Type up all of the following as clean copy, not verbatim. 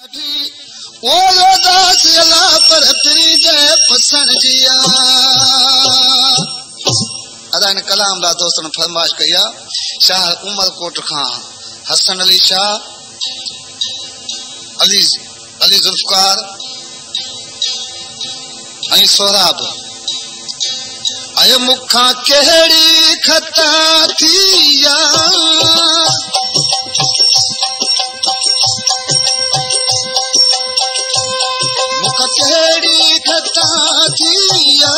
दास अल्लाह पर तेरी जय पसंद जिया अदा इन कलाम दा दोस्तन फरमाइश कया शाह उमरकोट खां हसन अली शाह अली जुल्फकार ऐं सोहराब अय मुखा केड़ी खता थिया केड़ी खता थिया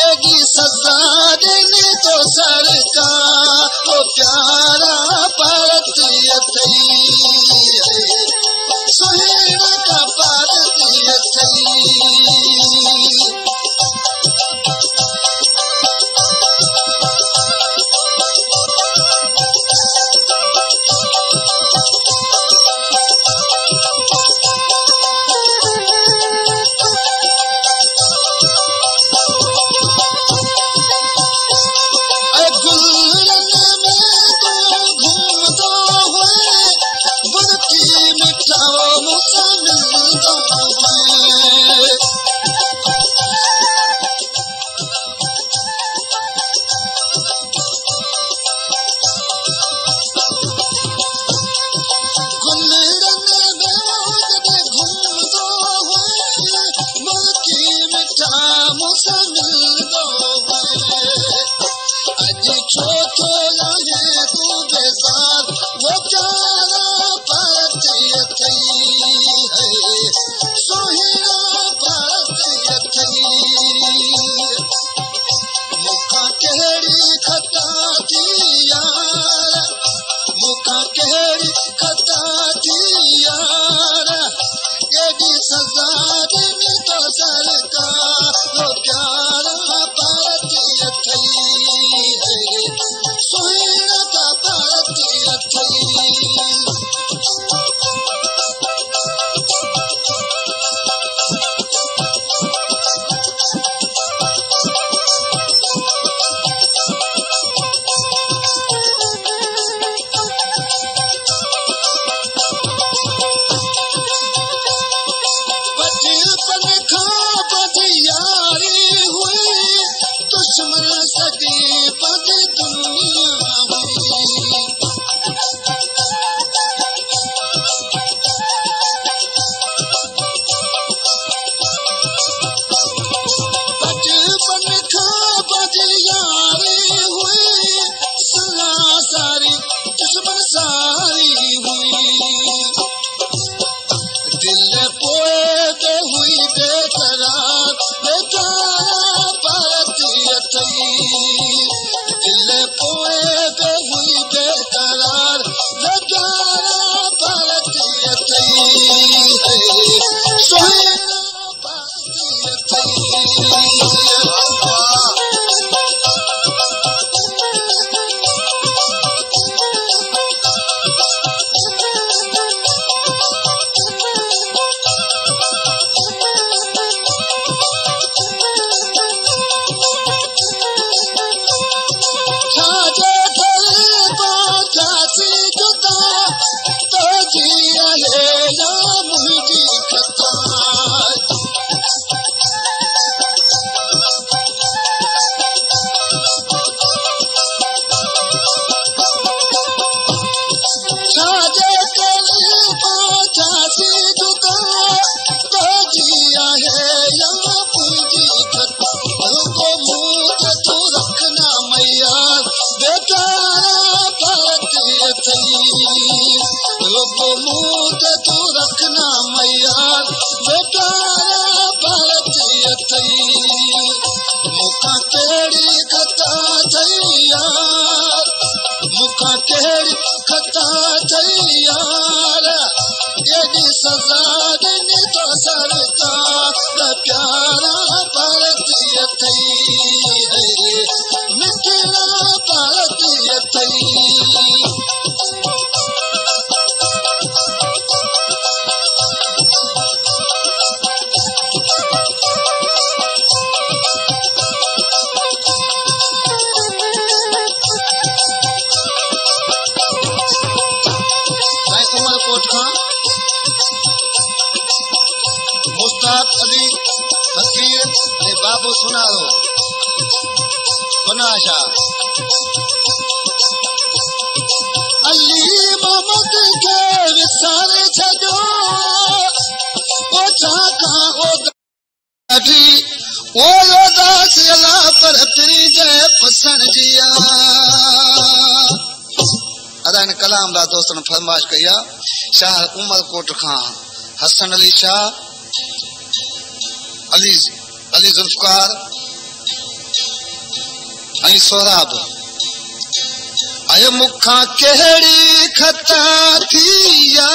एगी सजा देने तो सरकार तो प्यारा पारती थई सुहेड़ा का पारती थई उमरकोट खां मुश्ताक अली फकीर ने बाबू सुनारो बनाशा अली मोहम्मद के विसारे छजो ओ चाका ओ दी ओ दास अला पर तेरी जय पसंद जिया अदा इन कलाम दा दोस्तन फरमाइश कया शाह उमरकोट खां हसन अली शाह अली जुल्फकार ऐं सोहराब अय मुखा केड़ी खता थिया